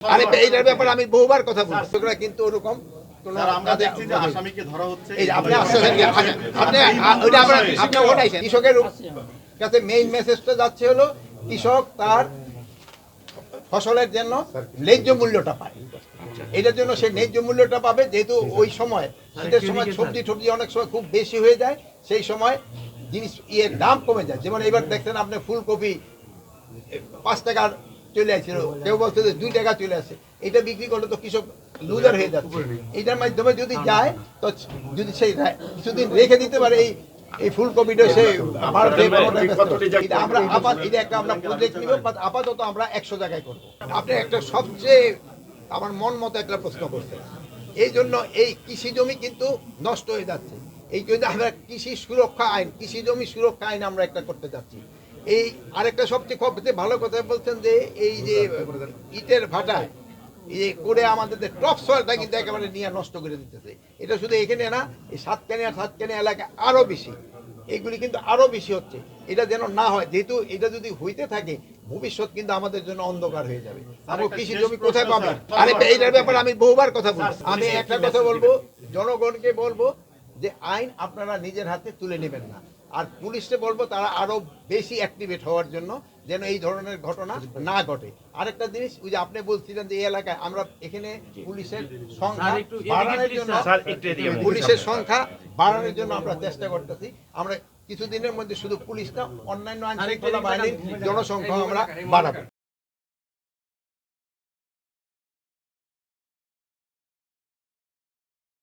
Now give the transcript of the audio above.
আরে এইটার ব্যাপারে আমি বহুবার কথা বলছি, কিন্তু ওরকম কৃষকের কাছে মেইন মেসেজটা যাচ্ছে হলো কৃষক তার ফসলের জন্য ন্যায্য মূল্যটা পায়। এটার জন্য সে ন্যায্য মূল্যটা পাবে, যেহেতু ওই সময় শীতের সময় সবজি টবজি অনেক সময় খুব বেশি হয়ে যায়, সেই সময় জিনিস দাম কমে যায়। যেমন এবার দেখছেন আপনি ফুলকপি 5 টাকার চলে আসছিল, কেউ বলছে যে 2 টাকা চলে আসে। এটা বিক্রি করলে তো কৃষক লুজার হয়ে যাচ্ছে। এটার মাধ্যমে যদি যায় তো যদি সেই কিছুদিন রেখে দিতে পারে এই ফুলকপিটা সে আমরা আমরা প্রজেক্ট নিব, আপাতত আমরা 100 জায়গায় করবো। আপনি একটা সবচেয়ে আমার মন মতো একটা প্রশ্ন করছেন। এই জন্য এই কৃষি জমি কিন্তু নষ্ট হয়ে যাচ্ছে। এই জন্য আমরা কৃষি সুরক্ষা আইন, কৃষি জমি সুরক্ষা আইন আমরা একটা করতে যাচ্ছি। এই আরেকটা সবচেয়ে ভালো কথা বলছেন যে এই যে ইটের ভাটায় করে আমাদের টপ সয়েলটা কিন্তু একেবারে নিয়ে নষ্ট করে দিতেছে। এটা শুধু এখানে না, এই সাতকানিয়া এলাকায় আরো বেশি, এইগুলি কিন্তু আরো বেশি হচ্ছে। এটা যেন না হয়, যেহেতু এটা যদি হইতে থাকে ভবিষ্যৎ কিন্তু আমাদের জন্য অন্ধকার হয়ে যাবে। আমরা কৃষি জমি কোথায় পাবেন? আরে এইটার ব্যাপারে আমি বহুবার কথা বলছি। আমি একটা কথা বলবো, জনগণকে বলবো যে আইন আপনারা নিজের হাতে তুলে নেবেন না, আর পুলিশকে বলবো তারা আরো বেশি অ্যাক্টিভেট হওয়ার জন্য, যেন এই ধরনের ঘটনা না ঘটে। আরেকটা জিনিস, ওই যে আপনি বলছিলেন যে এই এলাকায় আমরা এখানে পুলিশের সংখ্যা বাড়ানোর জন্য আমরা চেষ্টা করতেছি। আমরা কিছুদিনের মধ্যে শুধু পুলিশ না, অন্যান্য আইন শৃঙ্খলা বাহিনীর জনসংখ্যা আমরা বাড়াবো।